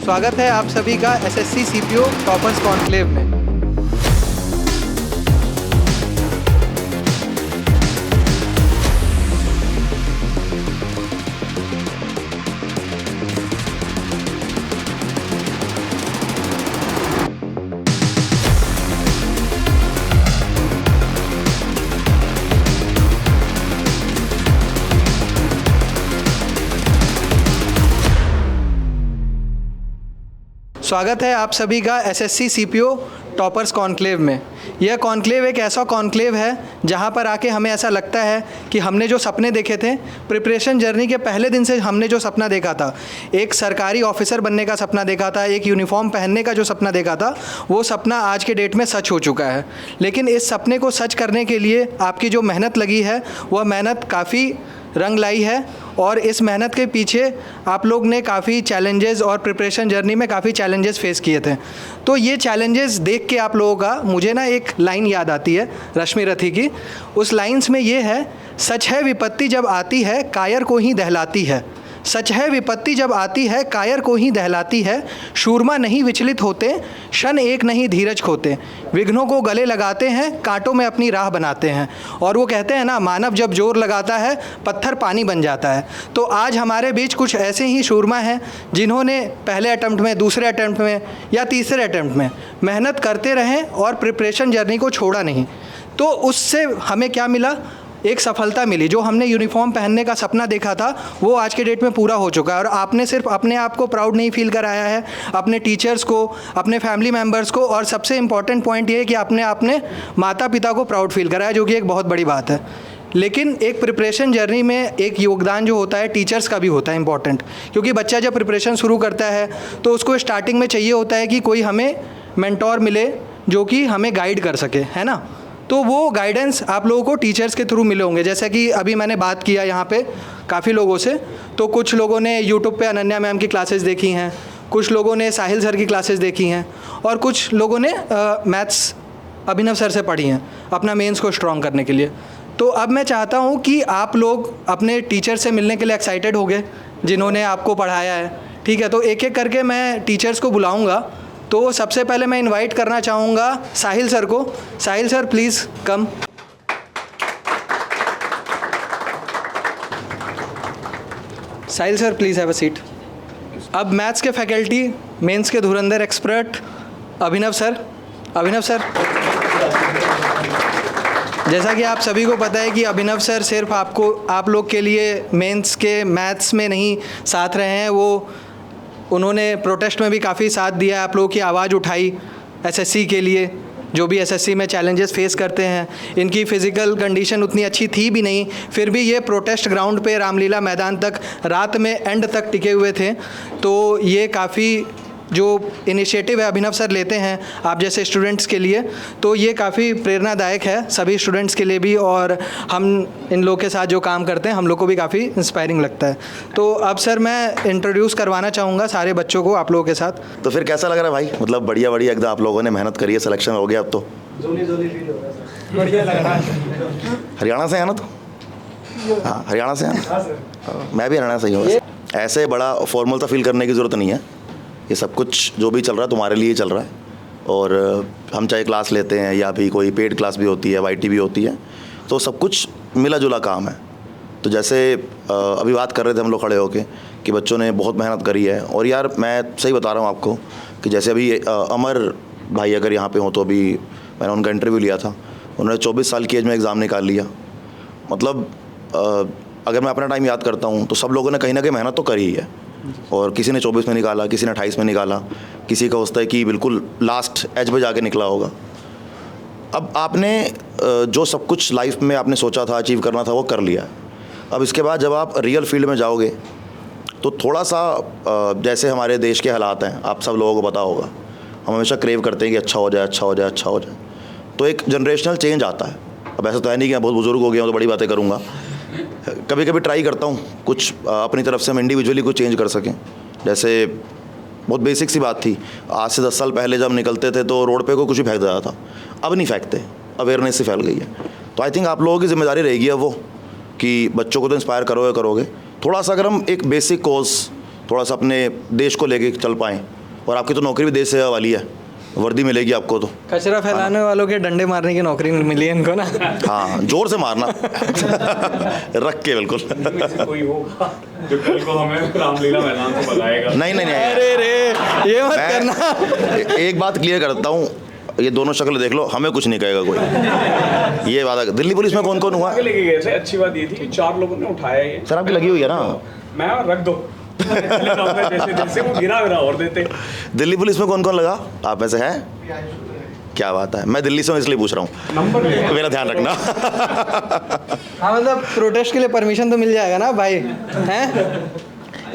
स्वागत है आप सभी का एसएससी सीपीओ टॉपर्स कॉन्क्लेव में। स्वागत है आप सभी का एसएससी सीपीओ टॉपर्स कॉन्क्लेव में। यह कॉन्क्लेव एक ऐसा कॉन्क्लेव है जहां पर आके हमें ऐसा लगता है कि हमने जो सपने देखे थे, प्रिपरेशन जर्नी के पहले दिन से हमने जो सपना देखा था, एक सरकारी ऑफिसर बनने का सपना देखा था, एक यूनिफॉर्म पहनने का जो सपना देखा था, वो सपना आज के डेट में सच हो चुका है। लेकिन इस सपने को सच करने के लिए आपकी जो मेहनत लगी है, वह मेहनत काफ़ी रंग लाई है और इस मेहनत के पीछे आप लोग ने काफ़ी चैलेंजेस और प्रिपरेशन जर्नी में काफ़ी चैलेंजेस फेस किए थे। तो ये चैलेंजेस देख के आप लोगों का मुझे ना एक लाइन याद आती है रश्मि रथी की। उस लाइन्स में ये है, सच है विपत्ति जब आती है कायर को ही दहलाती है। सच है विपत्ति जब आती है कायर को ही दहलाती है। शूरमा नहीं विचलित होते, क्षण एक नहीं धीरज खोते। विघ्नों को गले लगाते हैं, कांटों में अपनी राह बनाते हैं। और वो कहते हैं ना, मानव जब जोर लगाता है पत्थर पानी बन जाता है। तो आज हमारे बीच कुछ ऐसे ही शूरमा हैं जिन्होंने पहले अटेम्प्ट में, दूसरे अटेम्प्ट में या तीसरे अटेम्प्ट में मेहनत करते रहें और प्रिपरेशन जर्नी को छोड़ा नहीं। तो उससे हमें क्या मिला? एक सफलता मिली। जो हमने यूनिफॉर्म पहनने का सपना देखा था वो आज के डेट में पूरा हो चुका है। और आपने सिर्फ अपने आप को प्राउड नहीं फील कराया है, अपने टीचर्स को, अपने फैमिली मेम्बर्स को, और सबसे इम्पॉर्टेंट पॉइंट ये है कि आपने अपने माता पिता को प्राउड फील कराया, जो कि एक बहुत बड़ी बात है। लेकिन एक प्रिपरेशन जर्नी में एक योगदान जो होता है टीचर्स का भी होता है इम्पॉर्टेंट, क्योंकि बच्चा जब प्रिपरेशन शुरू करता है तो उसको स्टार्टिंग में चाहिए होता है कि कोई हमें मेंटोर मिले जो कि हमें गाइड कर सके, है ना। तो वो गाइडेंस आप लोगों को टीचर्स के थ्रू मिले होंगे। जैसा कि अभी मैंने बात किया यहाँ पे काफ़ी लोगों से, तो कुछ लोगों ने यूट्यूब पे अनन्या मैम की क्लासेस देखी हैं, कुछ लोगों ने साहिल सर की क्लासेस देखी हैं, और कुछ लोगों ने मैथ्स अभिनव सर से पढ़ी हैं अपना मेंस को स्ट्रॉन्ग करने के लिए। तो अब मैं चाहता हूँ कि आप लोग अपने टीचर से मिलने के लिए एक्साइटेड हो गए जिन्होंने आपको पढ़ाया है, ठीक है। तो एक एक करके मैं टीचर्स को बुलाऊँगा। तो सबसे पहले मैं इनवाइट करना चाहूँगा साहिल सर को। Sahil sir please come. Sahil sir please have a seat. अब मैथ्स के फैकल्टी, मेंस के धुरंधर expert Abhinav sir. Abhinav sir, जैसा कि आप सभी को पता है कि अभिनव सर सिर्फ आप लोग के लिए मेंस के मैथ्स में नहीं साथ रहे हैं, उन्होंने प्रोटेस्ट में भी काफ़ी साथ दिया, आप लोगों की आवाज़ उठाई एसएससी के लिए, जो भी एसएससी में चैलेंजेस फेस करते हैं। इनकी फ़िज़िकल कंडीशन उतनी अच्छी थी भी नहीं, फिर भी ये प्रोटेस्ट ग्राउंड पे रामलीला मैदान तक रात में एंड तक टिके हुए थे। तो ये काफ़ी जो इनिशिएटिव है अभिनव सर लेते हैं आप जैसे स्टूडेंट्स के लिए, तो ये काफ़ी प्रेरणादायक है सभी स्टूडेंट्स के लिए भी, और हम इन लोग के साथ जो काम करते हैं हम लोग को भी काफ़ी इंस्पायरिंग लगता है। तो अब सर मैं इंट्रोड्यूस करवाना चाहूँगा सारे बच्चों को आप लोगों के साथ। तो फिर कैसा लग रहा है भाई? मतलब बढ़िया एकदम आप लोगों ने मेहनत करी है, सिलेक्शन हो गया अब तो जोली फील हो रहा है, बढ़िया लग रहा है। हरियाणा से है ना? तो हाँ, हरियाणा से है। मैं भी हरियाणा से ही हूँ। ऐसे बड़ा फॉर्मल सा फील करने की ज़रूरत नहीं है। ये सब कुछ जो भी चल रहा है तुम्हारे लिए चल रहा है। और हम चाहे क्लास लेते हैं या भी कोई पेड क्लास भी होती है, वाईटी भी होती है, तो सब कुछ मिला जुला काम है। तो जैसे अभी बात कर रहे थे हम लोग खड़े होके कि बच्चों ने बहुत मेहनत करी है। और यार मैं सही बता रहा हूँ आपको कि जैसे अभी अमर भाई अगर यहाँ पे हों, तो अभी मैंने उनका इंटरव्यू लिया था, उन्होंने 24 साल की एज में एग्ज़ाम निकाल लिया। मतलब अगर मैं अपना टाइम याद करता हूँ तो सब लोगों ने कहीं ना कहीं मेहनत तो करी ही है। और किसी ने 24 में निकाला, किसी ने 28 में निकाला, किसी का होता है कि बिल्कुल लास्ट एज पे जाके निकला होगा। अब आपने जो सब कुछ लाइफ में आपने सोचा था अचीव करना था वो कर लिया। अब इसके बाद जब आप रियल फील्ड में जाओगे तो थोड़ा सा जैसे हमारे देश के हालात हैं, आप सब लोगों को पता होगा, हम हमेशा क्रेव करते हैं कि अच्छा हो जाए, अच्छा हो जाए, अच्छा हो जाए। तो एक जनरेशनल चेंज आता है। अब ऐसा तो है नहीं कि मैं बहुत बुजुर्ग हो गया हूँ तो बड़ी बातें करूँगा। कभी कभी ट्राई करता हूँ कुछ अपनी तरफ से हम इंडिविजुअली कुछ चेंज कर सकें। जैसे बहुत बेसिक सी बात थी, आज से 10 साल पहले जब निकलते थे तो रोड पे कोई कुछ भी फेंक देता था, अब नहीं फेंकते, अवेयरनेस से फैल गई है। तो आई थिंक आप लोगों की जिम्मेदारी रहेगी अब वो कि बच्चों को तो इंस्पायर करोगे। थोड़ा सा अगर हम एक बेसिक कोर्स थोड़ा सा अपने देश को लेके चल पाएँ और आपकी तो नौकरी भी देश सेवा वाली है, वर्दी मिलेगी आपको तो। कचरा फैलाने वालों के डंडे मारने की नौकरी मिली है इनको ना। हाँ, जोर से मारना रख के बिल्कुल। कोई होगा जो कल को हमें रामलीला मैदान से बुलाएगा। नहीं नहीं नहीं, अरे रे ये मत करना। एक बात क्लियर करता हूँ, ये दोनों शक्ल देख लो, हमें कुछ नहीं कहेगा कोई। ये बात, दिल्ली पुलिस में कौन कौन हुआ? आगे लेके गए थे, अच्छी बात ये थी कि 4 लोगों ने उठाया ये। सर आपकी लगी हुई है ना? मैं रख दो जैसे जैसे वो गिरा और देते। दिल्ली पुलिस में कौन कौन लगा आप में से है? क्या बात है, मैं दिल्ली से हूँ इसलिए पूछ रहा हूँ, नंबर मेरा ध्यान रखना। हाँ मतलब प्रोटेस्ट के लिए परमिशन तो मिल जाएगा ना भाई, हैं?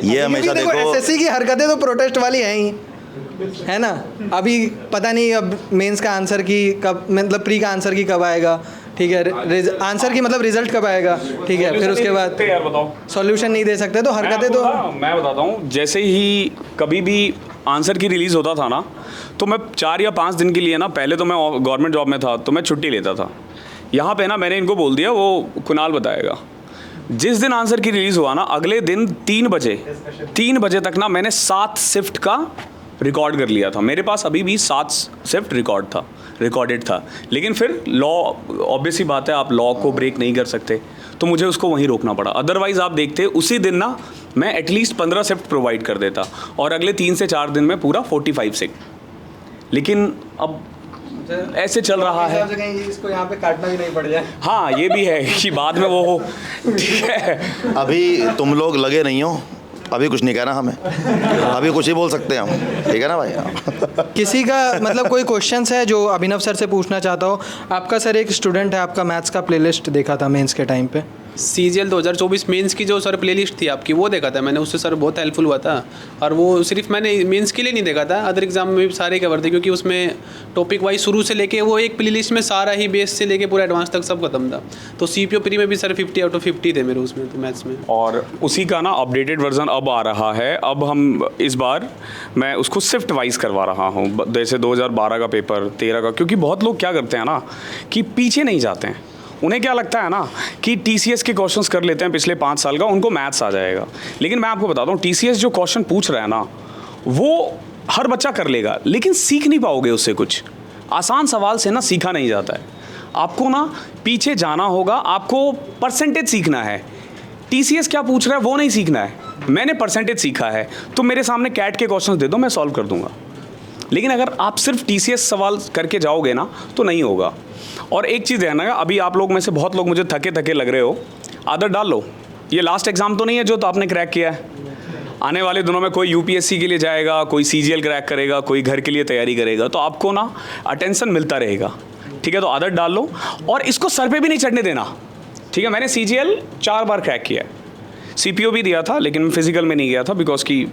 ये हमेशा देखो, एसएससी की हरकतें तो प्रोटेस्ट वाली हैं ही, है ना। अभी पता नहीं अब मेंस का आंसर की कब, मतलब प्री का आंसर की कब आएगा, ठीक है, आंसर की मतलब रिजल्ट कब आएगा, ठीक है, फिर उसके बाद यार बताओ सॉल्यूशन नहीं दे सकते, तो हरकतें तो। मैं बताता हूँ, जैसे ही कभी भी आंसर की रिलीज़ होता था ना, तो मैं 4 या 5 दिन के लिए ना, पहले तो मैं गवर्नमेंट जॉब में था तो मैं छुट्टी लेता था। यहाँ पे ना मैंने इनको बोल दिया, वो कुणाल बताएगा, जिस दिन आंसर की रिलीज़ हुआ ना, अगले दिन 3 बजे तक ना मैंने 7 शिफ्ट का रिकॉर्ड कर लिया था। मेरे पास अभी भी 7 शिफ्ट रिकॉर्डेड था। लेकिन फिर लॉ, ऑब्वियस सी बात है, आप लॉ को ब्रेक नहीं कर सकते, तो मुझे उसको वहीं रोकना पड़ा। अदरवाइज़ आप देखते उसी दिन ना मैं एटलीस्ट 15 शिफ्ट प्रोवाइड कर देता और अगले 3 से 4 दिन में पूरा 45 शिफ्ट। लेकिन अब ऐसे चल रहा है, इसको यहाँ पे काटना भी नहीं पड़ जाए। हाँ ये भी है कि बाद में वो हो, ठीक है। अभी तुम लोग लगे नहीं हो, अभी कुछ नहीं कहना हमें, अभी कुछ ही बोल सकते हैं हम, ठीक है ना भाई। किसी का मतलब कोई क्वेश्चंस है जो अभिनव सर से पूछना चाहता हो? आपका सर एक स्टूडेंट है, आपका मैथ्स का प्लेलिस्ट देखा था मेंस के टाइम पे। CGL 2024 मेंस की जो सर प्लेलिस्ट थी आपकी, वो देखा था मैंने, उससे सर बहुत हेल्पफुल हुआ था। और वो सिर्फ मैंने मेंस के लिए नहीं देखा था, अदर एग्जाम में भी सारे कवर थे, क्योंकि उसमें टॉपिक वाइज शुरू से लेके वो एक प्लेलिस्ट में सारा ही बेस से लेके पूरा एडवांस तक सब खत्म था। तो CPO प्री में भी सर 50 आउट ऑफ 50 थे मेरे उसमें, तो मैथ्स में। और उसी का ना अपडेटेड वर्जन अब आ रहा है। अब हम इस बार मैं उसको शिफ्ट वाइज करवा रहा हूँ, जैसे 2012 का पेपर, 13 का, क्योंकि बहुत लोग क्या करते हैं ना कि पीछे नहीं जाते हैं। उन्हें क्या लगता है ना कि TCS के क्वेश्चंस कर लेते हैं पिछले 5 साल का, उनको मैथ्स आ जाएगा। लेकिन मैं आपको बताता हूँ, TCS जो क्वेश्चन पूछ रहा है ना, वो हर बच्चा कर लेगा, लेकिन सीख नहीं पाओगे उससे कुछ। आसान सवाल से ना सीखा नहीं जाता है, आपको ना पीछे जाना होगा, आपको परसेंटेज सीखना है। TCS क्या पूछ रहा है वो नहीं सीखना है। मैंने परसेंटेज सीखा है, तो मेरे सामने कैट के क्वेश्चंस दे दो, मैं सॉल्व कर दूंगा। लेकिन अगर आप सिर्फ TCS सवाल करके जाओगे ना, तो नहीं होगा। और एक चीज़ है ना, अभी आप लोग में से बहुत लोग मुझे थके थके लग रहे हो, आदत डाल लो। ये लास्ट एग्ज़ाम तो नहीं है जो तो आपने क्रैक किया है। आने वाले दिनों में कोई UPSC के लिए जाएगा, कोई CGL क्रैक करेगा, कोई घर के लिए तैयारी करेगा, तो आपको ना अटेंशन मिलता रहेगा, ठीक है। तो आदत डाल लो और इसको सर पे भी नहीं चढ़ने देना, ठीक है। मैंने CGL 4 बार क्रैक किया है, CPO भी दिया था, लेकिन मैं फिजिकल में नहीं गया था, बिकॉज की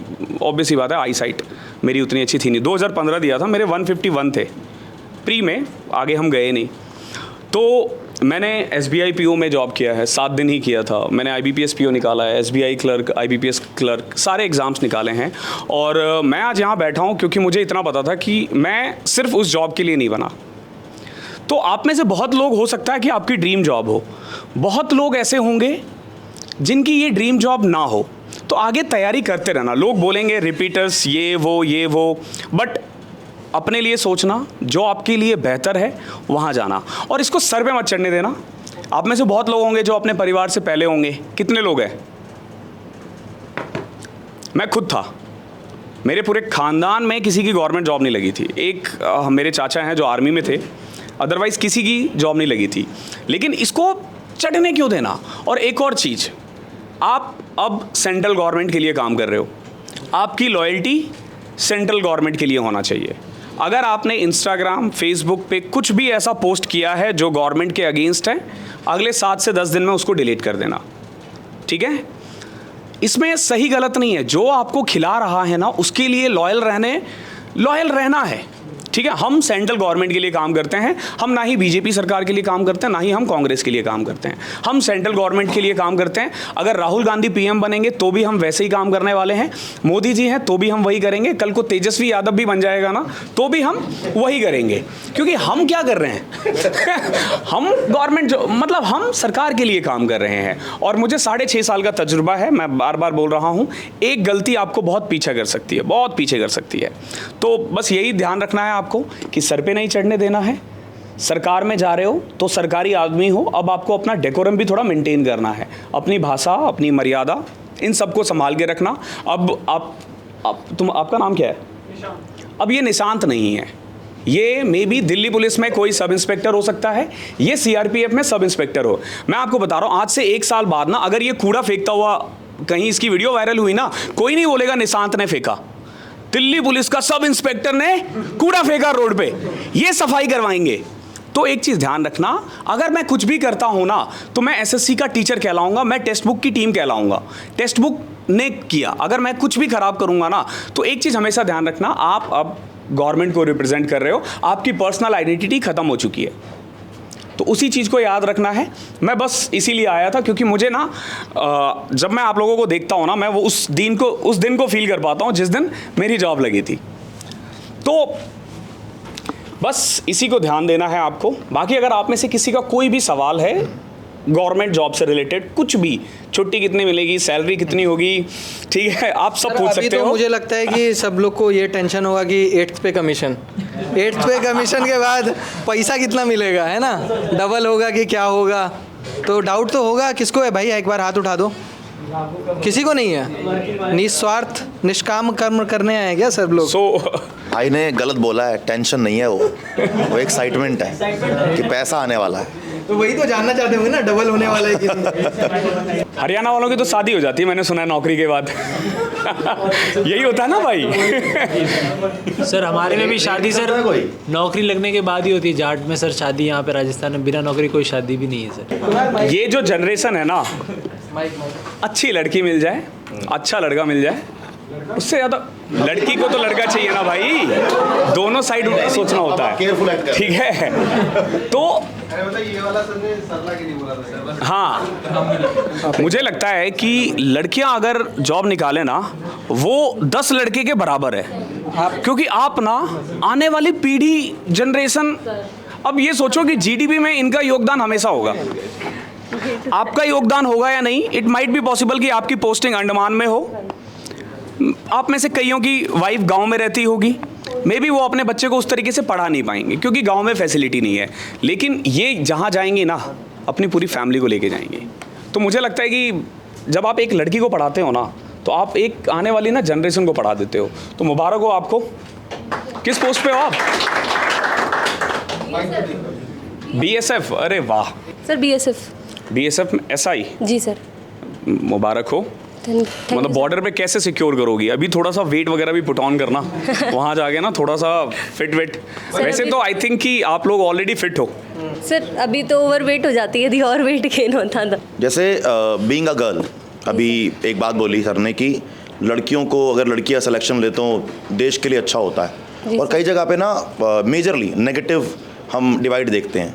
ऑब्वियस ही बात है, आई साइट मेरी उतनी अच्छी थी नहीं। 2015 दिया था, मेरे 151 थे प्री में, आगे हम गए नहीं। तो मैंने SBI PO में जॉब किया है, 7 दिन ही किया था। मैंने IBPS PO निकाला है, SBI क्लर्क, IBPS क्लर्क, सारे एग्ज़ाम्स निकाले हैं। और मैं आज यहाँ बैठा हूँ क्योंकि मुझे इतना पता था कि मैं सिर्फ उस जॉब के लिए नहीं बना। तो आप में से बहुत लोग हो सकता है कि आपकी ड्रीम जॉब हो, बहुत लोग ऐसे होंगे जिनकी ये ड्रीम जॉब ना हो। तो आगे तैयारी करते रहना। लोग बोलेंगे रिपीटर्स, ये वो, बट अपने लिए सोचना, जो आपके लिए बेहतर है वहाँ जाना, और इसको सर पे मत चढ़ने देना। आप में से बहुत लोग होंगे जो अपने परिवार से पहले होंगे। कितने लोग हैं? मैं खुद था, मेरे पूरे ख़ानदान में किसी की गवर्नमेंट जॉब नहीं लगी थी। एक मेरे चाचा हैं जो आर्मी में थे, अदरवाइज़ किसी की जॉब नहीं लगी थी। लेकिन इसको चढ़ने क्यों देना? और एक और चीज़, आप अब सेंट्रल गवर्नमेंट के लिए काम कर रहे हो, आपकी लॉयल्टी सेंट्रल गवर्नमेंट के लिए होना चाहिए। अगर आपने इंस्टाग्राम, फेसबुक पे कुछ भी ऐसा पोस्ट किया है जो गवर्नमेंट के अगेंस्ट है, अगले 7 से 10 दिन में उसको डिलीट कर देना, ठीक है। इसमें सही गलत नहीं है, जो आपको खिला रहा है ना उसके लिए लॉयल रहना है, ठीक ठीक है, हम सेंट्रल गवर्नमेंट के लिए काम करते हैं, हम ना ही बीजेपी सरकार के लिए काम करते हैं, ना ही हम कांग्रेस के लिए काम करते हैं, हम सेंट्रल गवर्नमेंट के लिए काम करते हैं। अगर राहुल गांधी पीएम बनेंगे तो भी हम वैसे ही काम करने वाले हैं, मोदी जी हैं तो भी हम वही करेंगे, कल को तेजस्वी यादव भी बन जाएगा ना तो भी हम वही करेंगे, क्योंकि हम क्या कर रहे हैं हम गवर्नमेंट मतलब हम सरकार के लिए काम कर रहे हैं। और मुझे 6.5 साल का तजुर्बा है, मैं बार बार बोल रहा हूँ, एक गलती आपको बहुत पीछे कर सकती है, बहुत पीछे कर सकती है। तो बस यही ध्यान रखना है आपको कि सर पे नहीं चढ़ने देना है। सरकार में जा रहे हो तो सरकारी आदमी हो, अब आपको अपना डेकोरम भी थोड़ा मेंटेन करना है, अपनी भाषा, अपनी मर्यादा, इन सबको संभाल के रखना। अब आपका नाम क्या है? अब ये निशांत नहीं है, ये मे बी दिल्ली पुलिस में कोई सब इंस्पेक्टर हो सकता है, ये सीआरपीएफ में सब इंस्पेक्टर हो। मैं आपको बता रहा हूँ, आज से 1 साल बाद ना अगर ये कूड़ा फेंकता हुआ कहीं इसकी वीडियो वायरल हुई ना, कोई नहीं बोलेगा निशांत ने फेंका, दिल्ली पुलिस का सब इंस्पेक्टर ने कूड़ा फेंका रोड पे, ये सफाई करवाएंगे। तो एक चीज़ ध्यान रखना, अगर मैं कुछ भी करता हूँ ना तो मैं एसएससी का टीचर कहलाऊंगा, मैं टेक्स्ट बुक की टीम कहलाऊंगा, टेक्स्ट बुक ने किया। अगर मैं कुछ भी खराब करूंगा ना तो एक चीज़ हमेशा ध्यान रखना, आप अब गवर्नमेंट को रिप्रेजेंट कर रहे हो, आपकी पर्सनल आइडेंटिटी खत्म हो चुकी है, तो उसी चीज़ को याद रखना है। मैं बस इसीलिए आया था क्योंकि मुझे ना जब मैं आप लोगों को देखता हूँ ना, मैं वो उस दिन को फील कर पाता हूँ जिस दिन मेरी जॉब लगी थी। तो बस इसी को ध्यान देना है आपको। बाकी अगर आप में से किसी का कोई भी सवाल है गवर्नमेंट जॉब से रिलेटेड, कुछ भी, छुट्टी कितनी मिलेगी, सैलरी कितनी होगी, ठीक है, आप सब पूछ सकते हो। मुझे लगता है कि सब लोग को ये टेंशन होगा कि 8th पे कमीशन, 8th पे कमीशन के बाद पैसा कितना मिलेगा, है ना, डबल होगा कि क्या होगा, तो डाउट तो होगा। किसको है भाई, एक बार हाथ उठा दो। किसी को नहीं है? निस्वार्थ निष्काम कर्म करने आए क्या सब लोग? भाई ने गलत बोला है, टेंशन नहीं है, वो एक्साइटमेंट है कि पैसा आने वाला है। तो वही तो जानना चाहते होंगे ना, डबल होने वाला है कि नहीं? हरियाणा वालों की तो शादी हो जाती है, मैंने सुना है, नौकरी के बाद यही होता है ना भाई। सर हमारे में भी शादी सर नौकरी लगने के बाद ही होती है। जाट में सर शादी, यहाँ पे राजस्थान में बिना नौकरी कोई शादी भी नहीं है सर। ये जो जनरेशन है ना, अच्छी लड़की मिल जाए, अच्छा लड़का मिल जाए, उससे ज़्यादा लड़की को तो लड़का चाहिए ना भाई, दोनों साइड सोचना होता है, ठीक है। तो हाँ, मुझे लगता है कि लड़कियां अगर जॉब निकाले ना, वो 10 लड़के के बराबर है, क्योंकि आप ना आने वाली पीढ़ी, जनरेशन, अब ये सोचो कि जीडीपी में इनका योगदान हमेशा होगा, आपका योगदान होगा या नहीं। इट माइट बी पॉसिबल कि आपकी पोस्टिंग अंडमान में हो, आप में से कईयों की वाइफ गांव में रहती होगी, मे बी वो अपने बच्चे को उस तरीके से पढ़ा नहीं पाएंगे क्योंकि गांव में फैसिलिटी नहीं है, लेकिन ये जहाँ जाएंगे ना अपनी पूरी फैमिली को लेके जाएंगे। तो मुझे लगता है कि जब आप एक लड़की को पढ़ाते हो ना, तो आप एक आने वाली ना जनरेशन को पढ़ा देते हो। तो मुबारक हो आपको। किस पोस्ट पे हो आप? BSF, अरे वाह सर। BSF में SI? जी सर। मुबारक हो। मतलब बॉर्डर पे कैसे सिक्योर करोगी? अभी थोड़ा सा वेट वगैरह भी पुट ऑन करना वहाँ जाके ना, थोड़ा सा फिट वेट। वैसे तो आई थिंक कि आप लोग ऑलरेडी फिट हो सर। अभी तो ओवर वेट हो जाती है, यदि और वेट गेन होता था। जैसे बीइंग अ गर्ल, अभी एक बात बोली सर ने कि लड़कियों को, अगर लड़कियां सिलेक्शन ले तो देश के लिए अच्छा होता है, और कई जगह पे ना मेजरली नेगेटिव हम डिवाइड देखते हैं।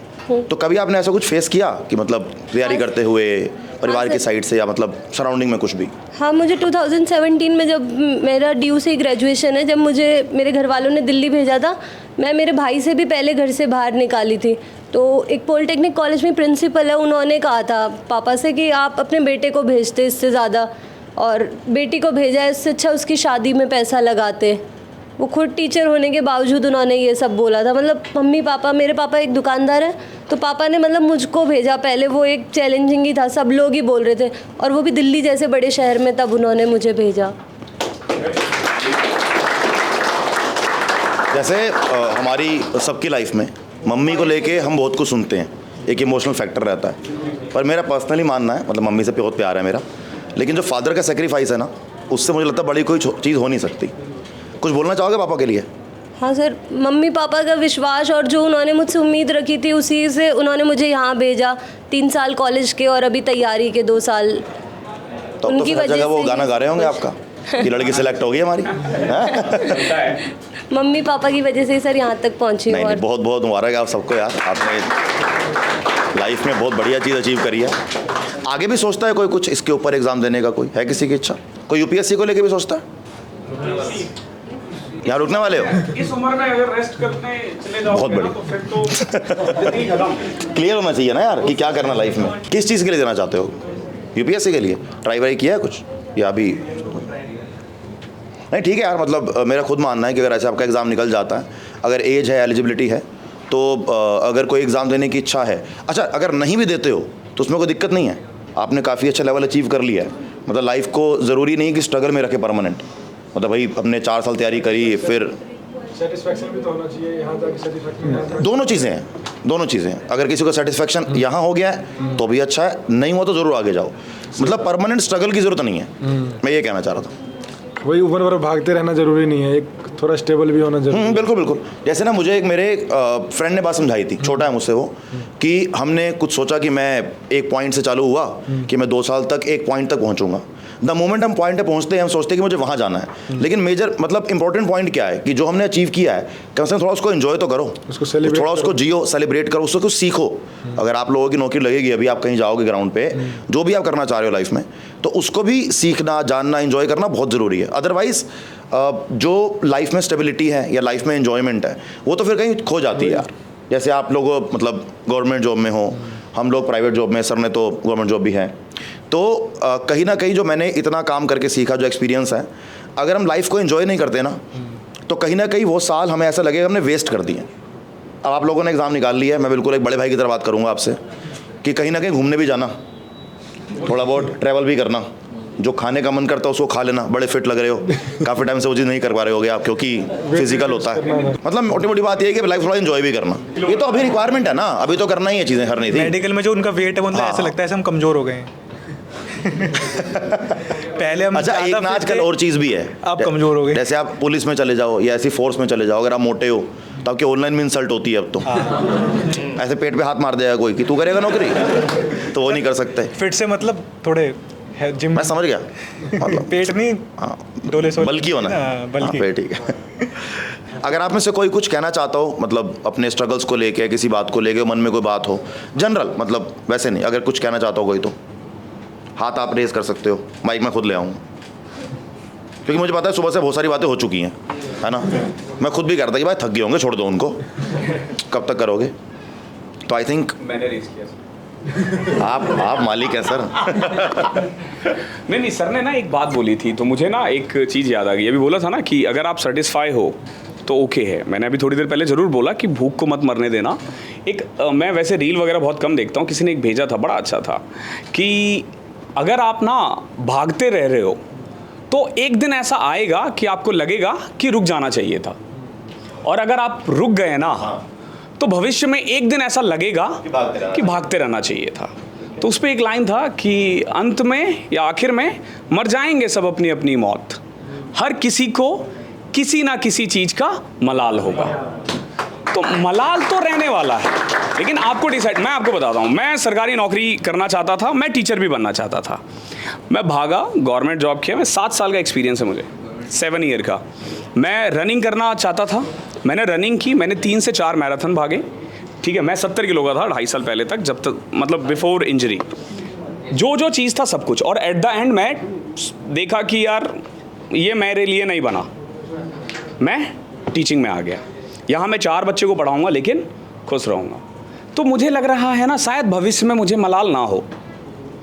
तो कभी आपने ऐसा कुछ फेस किया कि मतलब तैयारी करते हुए परिवार की साइड से, या मतलब सराउंडिंग में कुछ भी? हाँ, मुझे 2017 में, जब मेरा ड्यू से ग्रेजुएशन है, जब मुझे मेरे घर वालों ने दिल्ली भेजा था, मैं मेरे भाई से भी पहले घर से बाहर निकाली थी। तो एक पॉलिटेक्निक कॉलेज में प्रिंसिपल है, उन्होंने कहा था पापा से कि आप अपने बेटे को भेजते इससे ज़्यादा, और बेटी को भेजा इससे अच्छा उसकी शादी में पैसा लगाते। वो खुद टीचर होने के बावजूद उन्होंने ये सब बोला था। मतलब मम्मी पापा, मेरे पापा एक दुकानदार है, तो पापा ने मतलब मुझको भेजा पहले, वो एक चैलेंजिंग ही था, सब लोग ही बोल रहे थे, और वो भी दिल्ली जैसे बड़े शहर में, तब उन्होंने मुझे भेजा। जैसे हमारी सबकी लाइफ में मम्मी को लेके हम बहुत कुछ सुनते हैं, एक इमोशनल फैक्टर रहता है, पर मेरा पर्सनली मानना है, मतलब मम्मी से बहुत प्यार है मेरा, लेकिन जो फादर का सेक्रीफाइस है ना, उससे मुझे लगता है बड़ी कोई चीज़ हो नहीं सकती। कुछ बोलना चाहोगे पापा के लिए? हाँ सर, मम्मी पापा का विश्वास और जो उन्होंने मुझसे उम्मीद रखी थी, उसी से उन्होंने मुझे यहाँ भेजा। 3 साल कॉलेज के और अभी तैयारी के 2 साल। तो उनकी वजह से वो गाना गा रहे होंगे आपका कि लड़की सिलेक्ट हो गई हमारी। मम्मी पापा की वजह से ही सर यहाँ तक पहुँची हूँ। नहीं नहीं, और बहुत बहुत मुबारक है आप सबको यार, आपने लाइफ में बहुत बढ़िया चीज़ अचीव करी है। आगे भी सोचता है कोई कुछ इसके ऊपर एग्ज़ाम देने का, कोई है किसी की इच्छा? कोई यूपीएससी को लेके भी सोचता है? यहाँ रुकने वाले हो? इस उम्र में अगर रेस्ट करते चले जाओ बहुत बढ़िया। तो फिर तो जिंदगी खत्म। क्लियर होना चाहिए ना यार कि क्या करना लाइफ में, किस चीज़ के लिए देना चाहते हो? यूपीएससी के लिए ट्राई वाई किया है कुछ या अभी नहीं? ठीक है यार, मतलब मेरा खुद मानना है कि अगर ऐसे आपका एग्ज़ाम निकल जाता है, अगर एज है, एलिजिबिलिटी है, तो अगर कोई एग्ज़ाम देने की इच्छा है, अच्छा अगर नहीं भी देते हो तो उसमें कोई दिक्कत नहीं है, आपने काफ़ी अच्छा लेवल अचीव कर लिया है। मतलब लाइफ को ज़रूरी नहीं कि स्ट्रगल में रखे परमानेंट, मतलब भाई अपने 4 साल तैयारी करी, फिर सेटिस्फैक्शन भी तो होना चाहिए, यहाँ जाके सेटिस्फैक्शन। दोनों चीज़ें हैं, दोनों चीज़ें हैं। अगर किसी को सेटिस्फैक्शन यहाँ हो गया है तो भी अच्छा है, नहीं हुआ तो ज़रूर आगे जाओ। मतलब परमानेंट स्ट्रगल की ज़रूरत नहीं है, मैं ये कहना चाह रहा था। वही उम्र भर भागते रहना जरूरी नहीं है, एक थोड़ा स्टेबल भी होना जरूरी है। बिल्कुल बिल्कुल। जैसे ना मुझे एक मेरे फ्रेंड ने बात समझाई थी, छोटा है मुझसे वो, कि हमने कुछ सोचा कि मैं एक पॉइंट से चालू हुआ कि मैं 2 साल तक एक पॉइंट तक पहुंचूंगा। द मोमेंट हम पॉइंट पे पहुंचते हैं हम सोचते हैं कि मुझे वहाँ जाना है, लेकिन मेजर मतलब इंपॉर्टेंट पॉइंट क्या है कि जो हमने अचीव किया है कम से कम थोड़ा उसको एंजॉय तो करो, उसको celebrate थोड़ा उसको करो। जियो, सेलिब्रेट करो, उसको कुछ सीखो। अगर आप लोगों की नौकरी लगेगी, अभी आप कहीं जाओगे ग्राउंड पे, जो भी आप करना चाह रहे हो लाइफ में, तो उसको भी सीखना, जानना, एंजॉय करना बहुत ज़रूरी है। अदरवाइज़ जो लाइफ में स्टेबिलिटी है या लाइफ में एंजॉयमेंट है वो तो फिर कहीं खो जाती है यार। जैसे आप लोग मतलब गवर्नमेंट जॉब में हो, हम लोग प्राइवेट जॉब में, सर ने तो गवर्नमेंट जॉब भी है, तो कहीं ना कहीं जो मैंने इतना काम करके सीखा, जो एक्सपीरियंस है, अगर हम लाइफ को एंजॉय नहीं करते ना तो कहीं ना कहीं वो साल हमें ऐसा लगेगा हमने वेस्ट कर दिए। अब आप लोगों ने एग्ज़ाम निकाल लिया है, मैं बिल्कुल एक बड़े भाई की तरह बात करूँगा आपसे कि कहीं ना कहीं घूमने भी जाना, थोड़ा बहुत ट्रैवल भी करना, जो खाने का मन करता है उसको खा लेना। बड़े फिट लग रहे हो, काफ़ी टाइम से वो चीज़ नहीं कर पा रहे होगे आप, क्योंकि फिजिकल होता है। मतलब मोटी मोटी बात ये है कि लाइफ थोड़ा एंजॉय भी करना, ये तो अभी रिक्वायरमेंट है ना, अभी तो करना ही है, चीज़ें करनी थी। मेडिकल में जो उनका वेट है, मतलब हाँ। ऐसा लगता है ऐसे हम कमज़ोर हो गए हैं। पहले हम अच्छा, एक ज़्यादा ना fit आजकल थे, और चीज़ भी है, आप कमज़ोर हो गए। जैसे आप पुलिस में चले जाओ या ऐसी फोर्स में चले जाओ, अगर आप मोटे हो तो आपके ऑनलाइन में इंसल्ट होती है अब तो। ऐसे पेट पे हाथ मार देगा कोई कि तू करेगा नौकरी, तो वो नहीं कर सकते। फिट से मतलब थोड़े जिम, मैं समझ गया, मतलब पेट नहीं, हाँ, डोले सो बल्कि होना है। हाँ, बल्कि। हाँ, फिर ठीक है। अगर आप में से कोई कुछ कहना चाहता हो, मतलब अपने स्ट्रगल्स को लेके, किसी बात को लेके, मन में कोई बात हो, जनरल, मतलब वैसे नहीं, अगर कुछ कहना चाहता हो कोई, तो हाथ आप रेस कर सकते हो, माइक में खुद ले आऊँगा, क्योंकि मुझे पता है सुबह से बहुत सारी बातें हो चुकी हैं, है ना। मैं खुद भी करता कि भाई थक गए होंगे, छोड़ दो उनको, कब तक करोगे। तो आई थिंक मैंने रेस किया सर। आप मालिक हैं सर। नहीं सर ने ना एक बात बोली थी, तो मुझे ना एक चीज़ याद आ गई। अभी बोला था ना कि अगर आप सेटिस्फाई हो तो ओके है। मैंने अभी थोड़ी देर पहले ज़रूर बोला कि भूख को मत मरने देना। मैं वैसे रील वगैरह बहुत कम देखता हूँ, किसी ने एक भेजा था, बड़ा अच्छा था, कि अगर आप ना भागते रह रहे हो तो एक दिन ऐसा आएगा कि आपको लगेगा कि रुक जाना चाहिए था, और अगर आप रुक गए ना तो भविष्य में एक दिन ऐसा लगेगा कि भागते रहना चाहिए था। तो उस पर एक लाइन था कि अंत में या आखिर में मर जाएंगे सब अपनी अपनी मौत, हर किसी को किसी ना किसी चीज़ का मलाल होगा। तो मलाल तो रहने वाला है, लेकिन आपको डिसाइड। मैं आपको बताता हूँ, मैं सरकारी नौकरी करना चाहता था, मैं टीचर भी बनना चाहता था, मैं भागा, गवर्नमेंट जॉब किया। मैं 7 साल का एक्सपीरियंस है मुझे, 7 ईयर का। मैं रनिंग करना चाहता था, मैंने रनिंग की, मैंने 3 से 4 मैराथन भागे, ठीक है। मैं 70 किलो का था 2.5 साल पहले तक, जब तक मतलब बिफोर इंजरी, जो चीज़ था सब कुछ। और एट द एंड मैं देखा कि यार ये मेरे लिए नहीं बना, मैं टीचिंग में आ गया। यहाँ मैं 4 बच्चे को पढ़ाऊँगा लेकिन खुश रहूँगा। तो मुझे लग रहा है ना, शायद भविष्य में मुझे मलाल ना हो,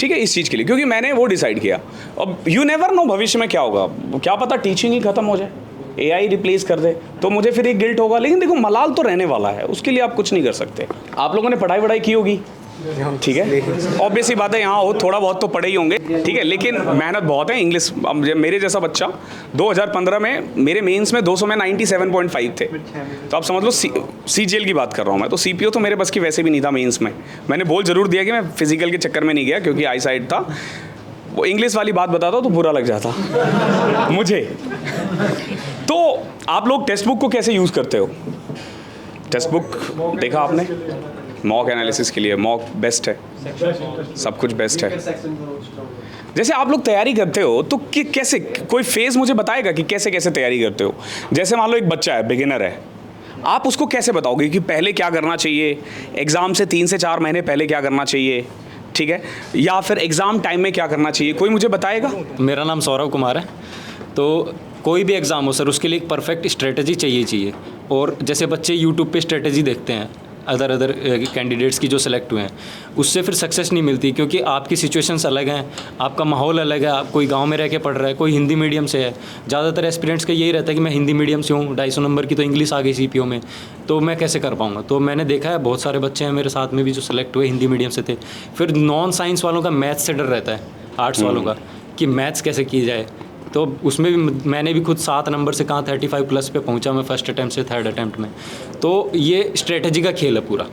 ठीक है, इस चीज़ के लिए, क्योंकि मैंने वो डिसाइड किया। अब यू नेवर नो भविष्य में क्या होगा, क्या पता टीचिंग ही खत्म हो जाए, AI रिप्लेस कर दे, तो मुझे फिर एक गिल्ट होगा। लेकिन देखो, मलाल तो रहने वाला है, उसके लिए आप कुछ नहीं कर सकते। आप लोगों ने पढ़ाई की होगी, ठीक है, ऑब्वियसली बात है, यहाँ हो थोड़ा बहुत तो पढ़े ही होंगे, ठीक है, लेकिन मेहनत बहुत है। इंग्लिश, मेरे जैसा बच्चा 2015 में मेरे मेंस में 200 में 97.5 थे, तो आप समझ लो CGL की बात कर रहा हूँ मैं। तो CPO तो मेरे बस की वैसे भी नहीं था मेंस में। मैंने बोल जरूर दिया कि मैं फिजिकल के चक्कर में नहीं गया, क्योंकि आई साइड था। वो इंग्लिश वाली बात बताता तो बुरा लग जाता मुझे। तो आप लोग टेक्स्ट बुक को कैसे यूज़ करते हो? टेक्स्ट बुक देखा आपने? मॉक एनालिसिस के लिए मॉक बेस्ट है, सब कुछ बेस्ट है। जैसे आप लोग तैयारी करते हो तो कैसे, कोई फेज़ मुझे बताएगा कि कैसे कैसे तैयारी करते हो? जैसे मान लो एक बच्चा है, बिगिनर है, आप उसको कैसे बताओगे कि पहले क्या करना चाहिए, एग्ज़ाम से 3 से 4 महीने पहले क्या करना चाहिए, ठीक है, या फिर एग्ज़ाम टाइम में क्या करना चाहिए, कोई मुझे बताएगा? मेरा नाम सौरभ कुमार है। तो कोई भी एग्ज़ाम हो सर, उसके लिए एक परफेक्ट स्ट्रेटजी चाहिए। और जैसे बच्चे यूट्यूब पे स्ट्रेटजी देखते हैं अदर कैंडिडेट्स की जो सेलेक्ट हुए हैं, उससे फिर सक्सेस नहीं मिलती, क्योंकि आपकी सिचुएशंस अलग हैं, आपका माहौल अलग है। आप कोई गांव में रह के पढ़ रहा है, कोई हिंदी मीडियम से है। ज़्यादातर एस्पिरेंट्स का यही रहता है कि मैं हिंदी मीडियम से हूँ, 250 नंबर की तो इंग्लिश आ गई CPO में, तो मैं कैसे कर पाऊँगा। तो मैंने देखा है बहुत सारे बच्चे हैं मेरे साथ में भी जो सेलेक्ट हुए हिंदी मीडियम से थे। फिर नॉन साइंस वालों का मैथ्स से डर रहता है, आर्ट्स वालों का, कि मैथ्स कैसे की जाए। तो उसमें भी मैंने भी खुद 7 नंबर से कहाँ 35+ पे पहुँचा मैं फर्स्ट अटैम्प्ट से 3rd अटैम्प्ट में। तो ये स्ट्रेटजी का खेल है पूरा,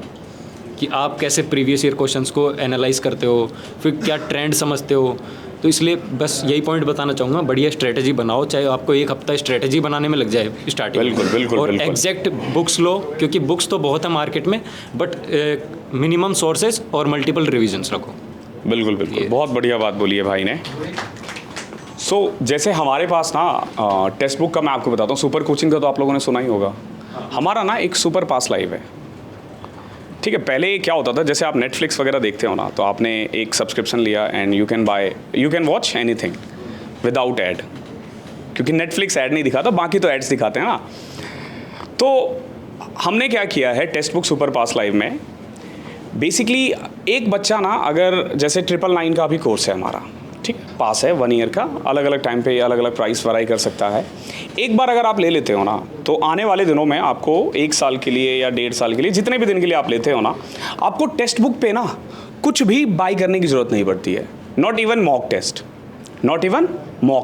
कि आप कैसे प्रीवियस ईयर क्वेश्चंस को एनालाइज करते हो, फिर क्या ट्रेंड समझते हो। तो इसलिए बस यही पॉइंट बताना चाहूँगा, बढ़िया स्ट्रेटजी बनाओ, चाहे आपको 1 हफ्ता स्ट्रेटजी बनाने में लग जाए स्टार्टिंग में। बिल्कुल और एग्जैक्ट बुक्स लो, क्योंकि बुक्स तो बहुत है मार्केट में, बट मिनिमम सोर्सेज और मल्टीपल रिविजन्स रखो। बिल्कुल, बहुत बढ़िया बात बोली है भाई ने। जैसे हमारे पास ना टेक्स्ट बुक का मैं आपको बताता हूँ, सुपर कोचिंग का तो आप लोगों ने सुना ही होगा। हमारा ना एक सुपर पास लाइव है, ठीक है। पहले क्या होता था, जैसे आप नेटफ्लिक्स वगैरह देखते हो ना, तो आपने एक सब्सक्रिप्शन लिया and you can watch anything without add, क्योंकि नेटफ्लिक्स ऐड नहीं दिखाता, बाकी तो एड्स दिखाते हैं ना। तो हमने क्या किया है टेक्स्ट बुक सुपर पास लाइव में, बेसिकली एक बच्चा ना, अगर जैसे 999 का अभी कोर्स है हमारा, ठीक है, पास है 1 ईयर का, अलग अलग टाइम पे अलग अलग प्राइस वराई कर सकता है। एक बार अगर आप ले लेते हो ना, तो आने वाले दिनों में आपको 1 साल के लिए या 1.5 साल के लिए, जितने भी दिन के लिए आप लेते हो ना, आपको टेक्स्ट बुक पे ना कुछ भी बाई करने की ज़रूरत नहीं पड़ती है। नॉट इवन मॉक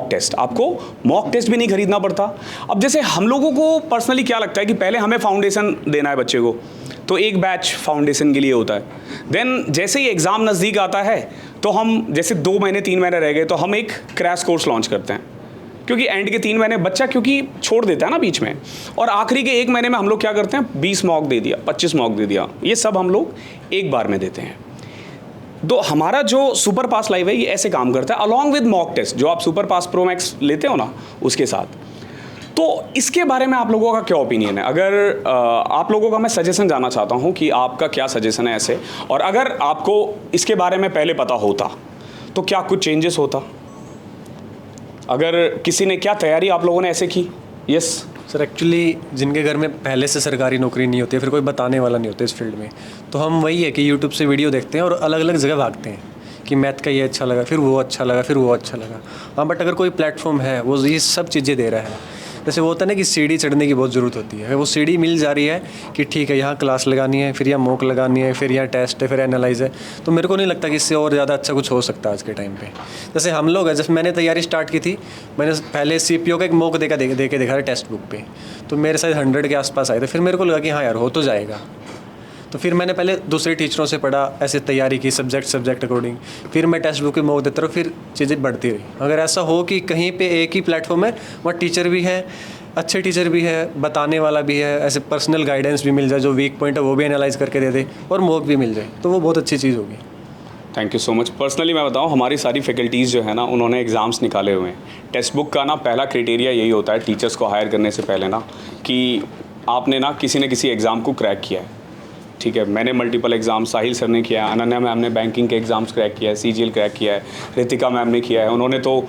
टेस्ट, आपको मॉक टेस्ट भी नहीं खरीदना पड़ता। अब जैसे हम लोगों को पर्सनली क्या लगता है कि पहले हमें फाउंडेशन देना है बच्चे को, तो एक बैच फाउंडेशन के लिए होता है। देन जैसे ही एग्ज़ाम नज़दीक आता है, तो हम जैसे 2 महीने 3 महीने रह गए, तो हम एक क्रैश कोर्स लॉन्च करते हैं, क्योंकि एंड के 3 महीने बच्चा क्योंकि छोड़ देता है ना बीच में, और आखिरी के 1 महीने में हम लोग क्या करते हैं, 20 मॉक दे दिया, 25 मॉक दे दिया, ये सब हम लोग एक बार में देते हैं। तो हमारा जो सुपर पास लाइव है ये ऐसे काम करता है, अलॉन्ग विद मॉक टेस्ट, जो आप सुपर पास प्रो मैक्स लेते हो ना, उसके साथ। तो इसके बारे में आप लोगों का क्या ओपिनियन है? अगर आप लोगों का मैं सजेशन जानना चाहता हूँ कि आपका क्या सजेशन है ऐसे, और अगर आपको इसके बारे में पहले पता होता तो क्या कुछ चेंजेस होता? अगर किसी ने, क्या तैयारी आप लोगों ने ऐसे की? यस सर, एक्चुअली जिनके घर में पहले से सरकारी नौकरी नहीं होती है, फिर कोई बताने वाला नहीं होता इस फील्ड में, तो हम वही है कि यूट्यूब से वीडियो देखते हैं और अलग अलग जगह भागते हैं कि मैथ का ये अच्छा लगा, फिर वो अच्छा लगा, फिर वो अच्छा लगा। हाँ, बट अगर कोई प्लेटफॉर्म है वो ये सब चीज़ें दे रहा है, जैसे वो होता है ना कि सीढ़ी चढ़ने की बहुत ज़रूरत होती है, वो सीढ़ी मिल जा रही है कि ठीक है यहाँ क्लास लगानी है, फिर यहाँ मॉक लगानी है, फिर यहाँ टेस्ट है, फिर एनालाइज है, तो मेरे को नहीं लगता कि इससे और ज़्यादा अच्छा कुछ हो सकता है आज के टाइम पे। जैसे हम लोग हैं, जैसे मैंने तैयारी स्टार्ट की थी, मैंने पहले CPO का एक मॉक दे के देखा था टेक्स्ट बुक पे, तो मेरे साथ 100 के आसपास आए थे। फिर मेरे को लगा कि हाँ यार हो तो जाएगा, तो फिर मैंने पहले दूसरे टीचरों से पढ़ा, ऐसे तैयारी की सब्जेक्ट अकॉर्डिंग, फिर मैं टेक्स्ट बुक के मॉक देता रहा, फिर चीज़ें बढ़ती रही। अगर ऐसा हो कि कहीं पे एक ही प्लेटफॉर्म है, वहाँ टीचर भी है, अच्छे टीचर भी है, बताने वाला भी है, ऐसे पर्सनल गाइडेंस भी मिल जाए, जो वीक पॉइंट है वो भी एनालाइज करके दे दे, और मॉक भी मिल जाए, तो वो बहुत अच्छी चीज़ होगी। Thank you so much. Personally मैं बताऊं, हमारी सारी फैकल्टीज़ जो है ना, उन्होंने एग्ज़ाम्स निकाले हुए हैं। टेक्स्ट बुक का ना पहला क्राइटेरिया यही होता है टीचर्स को हायर करने से पहले ना, कि आपने ना किसी एग्ज़ाम को क्रैक किया है, ठीक है। मैंने मल्टीपल एग्ज़ाम, साहिल सर ने किया है, अनन्या मैम ने बैंकिंग के एग्ज़ाम्स क्रैक किया है, CGL क्रैक किया है, रितिका मैम ने किया है, उन्होंने तो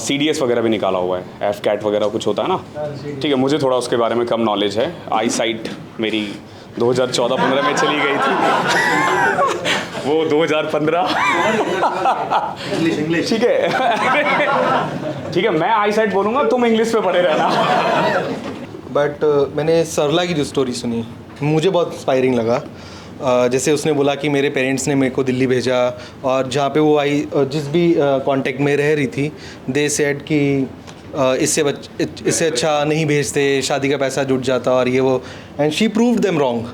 CDS वगैरह भी निकाला हुआ है, FCAT वगैरह कुछ होता है ना, ठीक है। मुझे थोड़ा उसके बारे में कम नॉलेज है। आई साइट मेरी 2014-15 में चली गई थी वो 2015 ठीक है ठीक है, मैं आई साइट बोलूँगा, तुम इंग्लिश पे पढ़े रहना। बट मैंने सरला की जो स्टोरी सुनी, मुझे बहुत इंस्पायरिंग लगा। जैसे उसने बोला कि मेरे पेरेंट्स ने मेरे को दिल्ली भेजा, और जहाँ पे वो आई, जिस भी कांटेक्ट में रह रही थी, दे सेड कि इससे अच्छा नहीं भेजते, शादी का पैसा जुट जाता और ये वो, and she proved them wrong.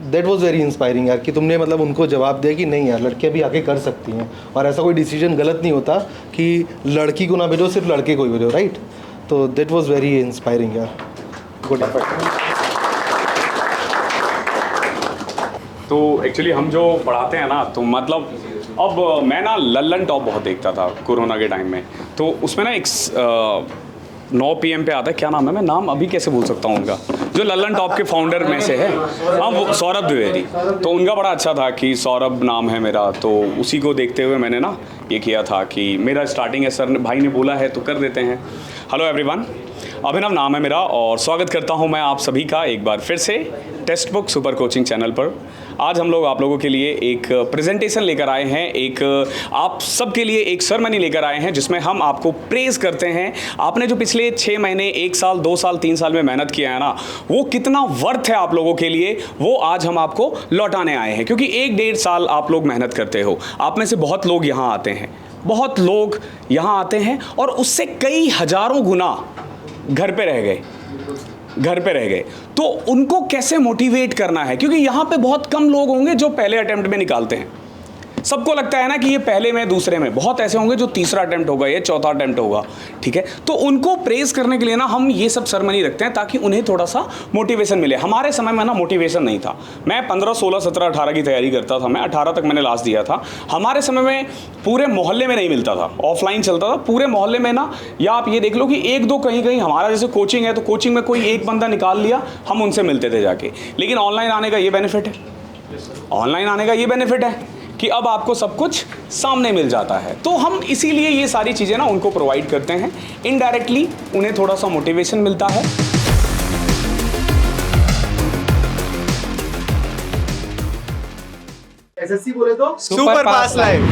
That was very inspiring यार, कि तुमने मतलब उनको जवाब दिया कि नहीं यार, लड़कियाँ भी आके कर सकती हैं, और ऐसा कोई डिसीजन गलत नहीं होता कि लड़की को ना भेजो, सिर्फ लड़के को ही भेजो, राइट। तो दैट वाज वेरी इंस्पायरिंग यार, गुड। तो एक्चुअली हम जो पढ़ाते हैं ना, तो मतलब अब मैं ना लल्लन टॉप बहुत देखता था कोरोना के टाइम में। तो उसमें ना एक 9 PM पे आता है, क्या नाम है, मैं नाम अभी कैसे भूल सकता हूँ उनका, जो लल्लन टॉप के फाउंडर में से है, हाँ वो सौरभ द्विवेदी। तो उनका बड़ा अच्छा था कि सौरभ नाम है मेरा, तो उसी को देखते हुए मैंने ना ये किया था कि मेरा स्टार्टिंग है, सर भाई ने बोला है तो कर देते हैं। हेलो एवरीवन, अभिनव नाम है मेरा और स्वागत करता हूं मैं आप सभी का एक बार फिर से text book super coaching channel पर। आज हम लोग आप लोगों के लिए एक प्रेजेंटेशन लेकर आए हैं, एक आप सबके लिए एक सेरेमनी लेकर आए हैं जिसमें हम आपको प्रेज़ करते हैं। आपने जो पिछले 6 महीने, 1 साल, 2 साल, 3 साल में मेहनत किया है ना, वो कितना वर्थ है आप लोगों के लिए, वो आज हम आपको लौटाने आए हैं। क्योंकि 1-1.5 साल आप लोग मेहनत करते हो। आप में से बहुत लोग यहाँ आते हैं, बहुत लोग यहाँ आते हैं और उससे कई हज़ारों गुना घर पे रह गए। तो उनको कैसे मोटिवेट करना है, क्योंकि यहाँ पे बहुत कम लोग होंगे जो पहले अटेम्प्ट में निकालते हैं। सबको लगता है ना कि ये पहले में, दूसरे में, बहुत ऐसे होंगे जो तीसरा अटेम्प्ट होगा, ये चौथा अटेम्प्ट होगा, ठीक है। तो उनको प्रेज़ करने के लिए ना हम ये सब सेरेमनी रखते हैं ताकि उन्हें थोड़ा सा मोटिवेशन मिले। हमारे समय में ना मोटिवेशन नहीं था। मैं 15, 16, 17, 18 की तैयारी करता था, मैं 18 तक मैंने लास्ट दिया था। हमारे समय में पूरे मोहल्ले में नहीं मिलता था, ऑफलाइन चलता था पूरे मोहल्ले में ना, या आप ये देख लो कि 1-2 कहीं हमारा जैसे कोचिंग है तो कोचिंग में कोई एक बंदा निकाल लिया, हम उनसे मिलते थे जाके। लेकिन ऑनलाइन आने का ये बेनिफिट है, कि अब आपको सब कुछ सामने मिल जाता है। तो हम इसीलिए ये सारी चीज़ें ना उनको प्रोवाइड करते हैं। इनडायरेक्टली उन्हें थोड़ा सा मोटिवेशन मिलता है। एसएससी बोले तो सुपर पास लाइव।